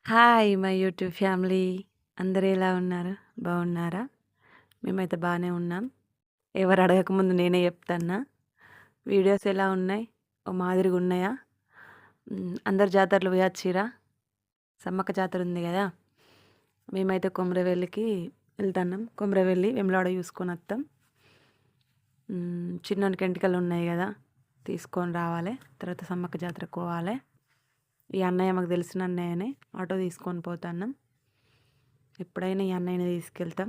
Hi my YouTube family. అందరూ ఎలా ఉన్నారు? బాగున్నారా? మేమైతే బాగానే ఉన్నాం. ఎవరు అడగకముందు నేనే చెప్తన్నా. వీడియోస్ ఎలా ఉన్నాయి? ఓ మాదిరిగా ఉన్నాయా? అందరు జాతరలు పోయొచ్చిర్రా? సమ్మక్క జాతర ఉంది కదా! మేమైతే కొమరవెల్లికి వెళ్తున్నాం. కొమరవెల్లి వేములవాడ చూసుకొని వస్తాం. చిన్నోనికి ఎంటికలు ఉన్నాయి కదా! తీసుకొని రావాలి. తర్వాత సమ్మక్క జాతరకు పోవాలి. ఈ అన్నయ్య మాకు తెలిసిన అన్నయ్యనే ఆటో తీసుకొని పోతున్నాం. ఎప్పుడైనా ఈ అన్నయ్యని తీసుకెళ్తాం.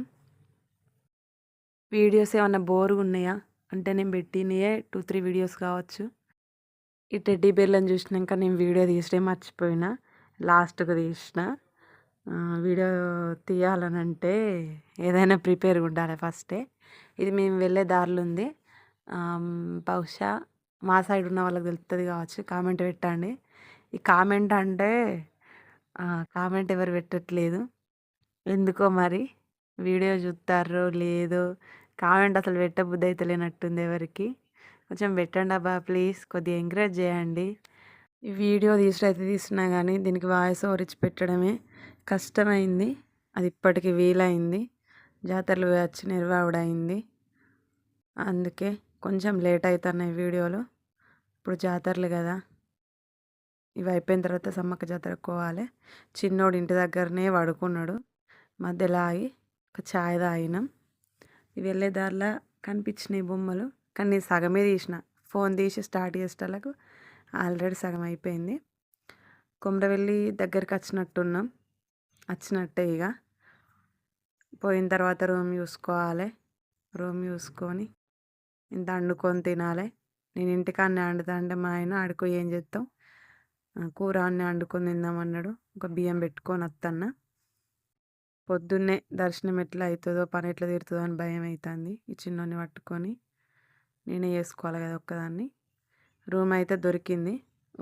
వీడియోస్ ఏమన్నా బోరుగా ఉన్నాయా అంటే నేను పెట్టినయే 2-3 వీడియోస్ కావచ్చు. ఈ టెడ్డీ బేర్లను చూసినాక నేను వీడియో తీసుడే మర్చిపోయినా. లాస్ట్‌కి తీసిన. వీడియో తీయాలనంటే ఏదైనా ప్రిపేర్గా ఉండాలి ఫస్టే. ఇది మేము వెళ్ళే దారిలో ఉంది. బహుశా మా సైడ్ ఉన్న వాళ్ళకి తెలుస్తుంది కావచ్చు. కామెంట్ పెట్టండి. ఈ కామెంట్ అంటే కామెంట్ ఎవరు పెట్టట్లేదు. ఎందుకో మరి వీడియో చూస్తారో లేదో కామెంట్ అసలు పెట్టబుద్ధి అయితే లేనట్టుంది ఎవరికి. కొంచెం పెట్టండి అబ్బా ప్లీజ్, కొద్దిగా ఎంకరేజ్ చేయండి. ఈ వీడియో తీసుడైతే తీసినా కానీ దీనికి వాయిస్ ఓవర్ ఇచ్చి పెట్టడమే కష్టమైంది. అది ఇప్పటికి వీలైంది. జాతరలు వచ్చి నిర్వాహుడైంది. అందుకే కొంచెం లేట్ అవుతున్నాయి వీడియోలు. ఇప్పుడు జాతరలు కదా, ఇవి అయిపోయిన తర్వాత సమ్మక్క జాతరకు పోవాలి. చిన్నోడు ఇంటి దగ్గరనే పడుకున్నాడు. మధ్యలో ఆగి ఒక ఛాయ్ తాగినాం. ఇవి వెళ్ళే దారిలో కనిపించినాయి బొమ్మలు, కానీ నేను సగమే తీసిన. ఫోన్ తీసి స్టార్ట్ చేసేటలకు ఆల్రెడీ సగం అయిపోయింది. కొమరవెల్లి దగ్గరికి వచ్చినట్టున్నాం. వచ్చినట్టే ఇక పోయిన తర్వాత రూమ్ చూసుకోవాలి. రూమ్ చూసుకొని ఇంత వండుకొని తినాలి. నేను ఇంటికాడనే వండుతా అంటే మా ఆయన ఆడుకో ఏం చేస్తాం, కూర అన్నీ వండుకొని తిందామన్నాడు. ఒక బియ్యం పెట్టుకొని వస్తన్నా. పొద్దున్నే దర్శనం ఎట్లా అవుతుందో పని ఎట్లా తీరుతుందో అని భయం అవుతుంది. ఈ చిన్నోని పట్టుకొని నేనే చేసుకోవాలి కదా ఒక్కదాన్ని. రూమ్ అయితే దొరికింది.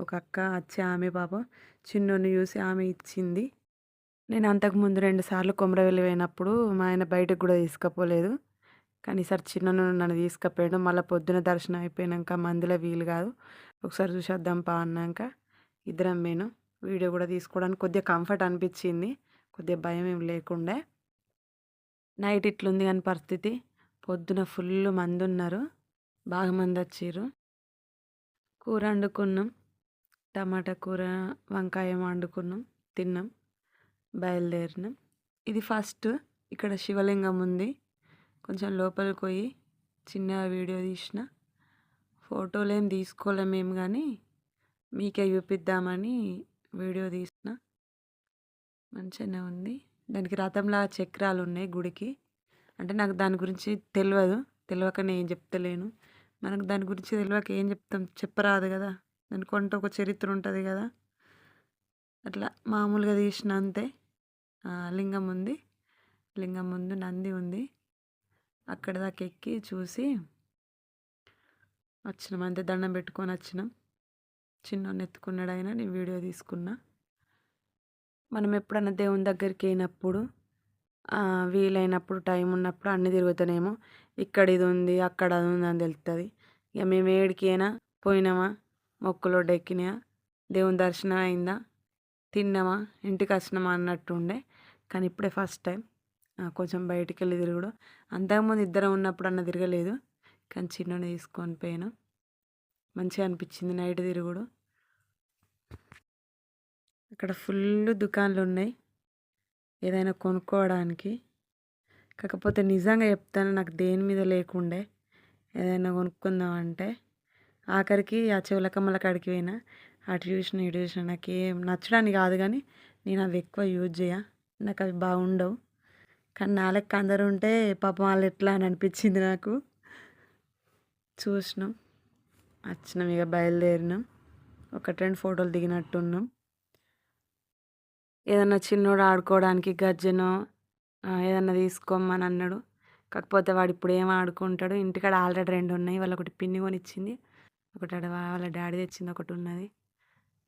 ఒక అక్క వచ్చి ఆమె పాపం చిన్నోని చూసి ఆమె ఇచ్చింది. నేను అంతకుముందు 2 సార్లు కొమరవెల్లి పోయినప్పుడు మా ఆయన బయటకు కూడా తీసుకుపోలేదు. కానీ ఈసారి చిన్నోను నన్ను తీసుకుపోయాడు. మళ్ళీ పొద్దున దర్శనం అయిపోయాక మందిలో వీలు కాదు, ఒకసారి చూసేద్దాం పా అన్నాక ఇద్దరం పోయినాం. వీడియో కూడా తీసుకోవడానికి కొద్దిగా కంఫర్ట్ అనిపించింది. కొద్దిగా భయం ఏం లేకుండే. నైట్ ఇట్లుంది కానీ పరిస్థితి, పొద్దున ఫుల్ మంది ఉన్నారు, బాగా మంది వచ్చిర్రు. కూర వండుకున్నాం. టమాటా కూర, వంకాయ వండుకున్నాం, తిన్నాం, బయలుదేరినాం. ఇది ఫస్ట్. ఇక్కడ శివలింగం ఉంది. కొంచెం లోపలికి పోయి చిన్న వీడియో తీసిన. ఫోటోలు ఏం తీసుకోలేము మేము, కానీ మీకే చూపిద్దామని వీడియో తీసిన. మంచిగానే ఉంది. దానికి రథంలా చక్రాలు ఉన్నాయి గుడికి. అంటే నాకు దాని గురించి తెలియక నేను చెప్తలేను. మనకు దాని గురించి తెలియక ఏం చెప్తాం, చెప్పరాదు కదా. దానికి వంట ఒక చరిత్ర ఉంటుంది కదా. అట్లా మామూలుగా తీసిన అంతే. లింగం ఉంది. లింగం ముందు నంది ఉంది. అక్కడ దాకా ఎక్కి చూసి వచ్చినాం. అంతే, దండం పెట్టుకొని వచ్చినాం. చిన్నోన్ని ఎత్తుకున్నాడు అయినా నేను వీడియో తీసుకున్నా. మనం ఎప్పుడన్నా దేవుని దగ్గరికి అయినప్పుడు వీలైనప్పుడు టైం ఉన్నప్పుడు అన్నీ తిరుగుతానేమో. ఇక్కడ ఇది ఉంది, అక్కడ అది ఉంది అని తెలుస్తుంది. ఇక మేము ఏడికైనా పోయినామా, మొక్కులు ఎక్కినాయా, దేవుని దర్శనం అయిందా, తిన్నామా, ఇంటికి వచ్చినామా అన్నట్టు ఉండే. కానీ ఇప్పుడే ఫస్ట్ టైం కొంచెం బయటికి వెళ్ళి తిరుగుడు. అంతకుముందు ఇద్దరం ఉన్నప్పుడు అన్న తిరగలేదు, కానీ చిన్నోని తీసుకొని పోయినా. మంచిగా అనిపించింది నైట్ తిరుగుడు. అక్కడ ఫుల్ దుకాణాలు ఉన్నాయి ఏదైనా కొనుక్కోవడానికి. కాకపోతే నిజంగా చెప్తాను, నాకు దేని మీద లేకుండే ఏదైనా కొనుక్కుందామంటే. ఆఖరికి ఆ చెవులకమ్మల కాడికి పోయినా, అటు చూసిన ఇటు చూసిన నాకు ఏం నచ్చడానికి కాదు, కానీ నేను అవి ఎక్కువ యూజ్ చేయ, నాకు అవి బాగుండవు. కానీ నా లెక్క అందరూ ఉంటే పాపం వాళ్ళు ఎట్లా అని అనిపించింది నాకు. చూసినాం, వచ్చినాం, ఇక బయలుదేరినాం. 1-2 ఫోటోలు దిగినట్టున్నాం. ఏదన్నా చిన్నోడు ఆడుకోవడానికి గజ్జెనో ఏదన్నా తీసుకోమని అన్నాడు. కాకపోతే వాడు ఇప్పుడు ఏం ఆడుకుంటాడు, ఇంటికాడ ఆల్రెడీ 2 ఉన్నాయి. వాళ్ళు ఒకటి పిన్ని కొనిచ్చింది, ఒకటి వాళ్ళ డాడీ తెచ్చింది, ఒకటి ఉన్నది.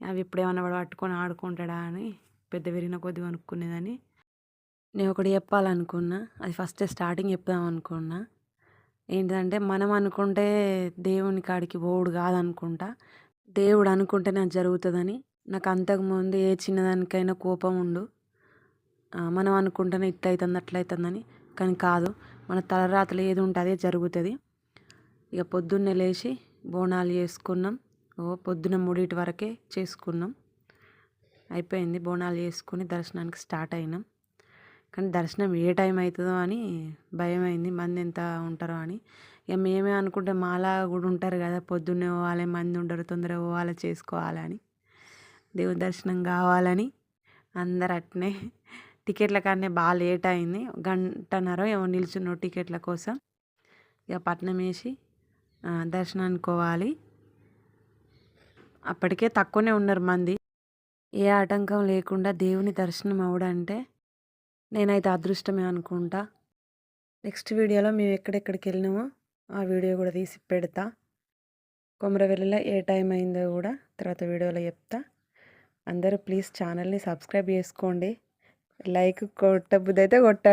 అవి ఇప్పుడు ఏమన్నా వాడు పట్టుకొని ఆడుకుంటాడా అని పెద్ద విరిగిన కొద్ది కొనుక్కునేదని నేను ఒకటి చెప్పాలనుకున్నా. అది ఫస్ట్ స్టార్టింగ్ చెప్దాం అనుకున్నా. ఏంటిదంటే, మనం అనుకుంటే దేవుని కాడికి పోవుడు కాదనుకుంటా, దేవుడు అనుకుంటే నాకు జరుగుతుందని నాకు అంతకుముందు ఏ చిన్నదానికైనా కోపం ఉండు. మనం అనుకుంటేనే ఇట్లా అవుతుంది అట్లా అవుతుందని, కానీ కాదు, మన తలరాతలు ఏది ఉంటే అదే జరుగుతుంది. ఇక పొద్దున్నే లేచి బోనాలు చేసుకున్నాం. పొద్దున్న 3 వరకే చేసుకున్నాం. అయిపోయింది. బోనాలు చేసుకుని దర్శనానికి స్టార్ట్ అయినాం. కానీ దర్శనం ఏ టైం అవుతుందో అని భయమైంది, మంది ఎంత ఉంటారో అని. ఇక మేమే అనుకుంటే మాలా కూడా ఉంటారు కదా, పొద్దున్నే పోవాలి, మంది ఉండరు, తొందరగా పోవాలి, చేసుకోవాలని, దేవుని దర్శనం కావాలని అందరు అట్నే. టికెట్ల కానీ బాగా లేట్ అయింది, 1.5 గంట ఏమో నిల్చున్నాం టికెట్ల కోసం. ఇక పట్నం వేసి దర్శనానికి పోవాలి. అప్పటికే తక్కువనే ఉన్నారు మంది. ఏ ఆటంకం లేకుండా దేవుని దర్శనం అవడంటే నేనైతే అదృష్టమే అనుకుంటా. నెక్స్ట్ వీడియోలో మేము ఎక్కడెక్కడికి వెళ్ళినామో ఆ వీడియో కూడా తీసి పెడతా. కొమరవెల్లిలో ఏ టైం అయిందో కూడా తర్వాత వీడియోలో చెప్తా. అందరూ ప్లీజ్ ఛానల్ని సబ్స్క్రైబ్ చేసుకోండి. లైక్ కొట్టబుద్దైతే కొట్టండి.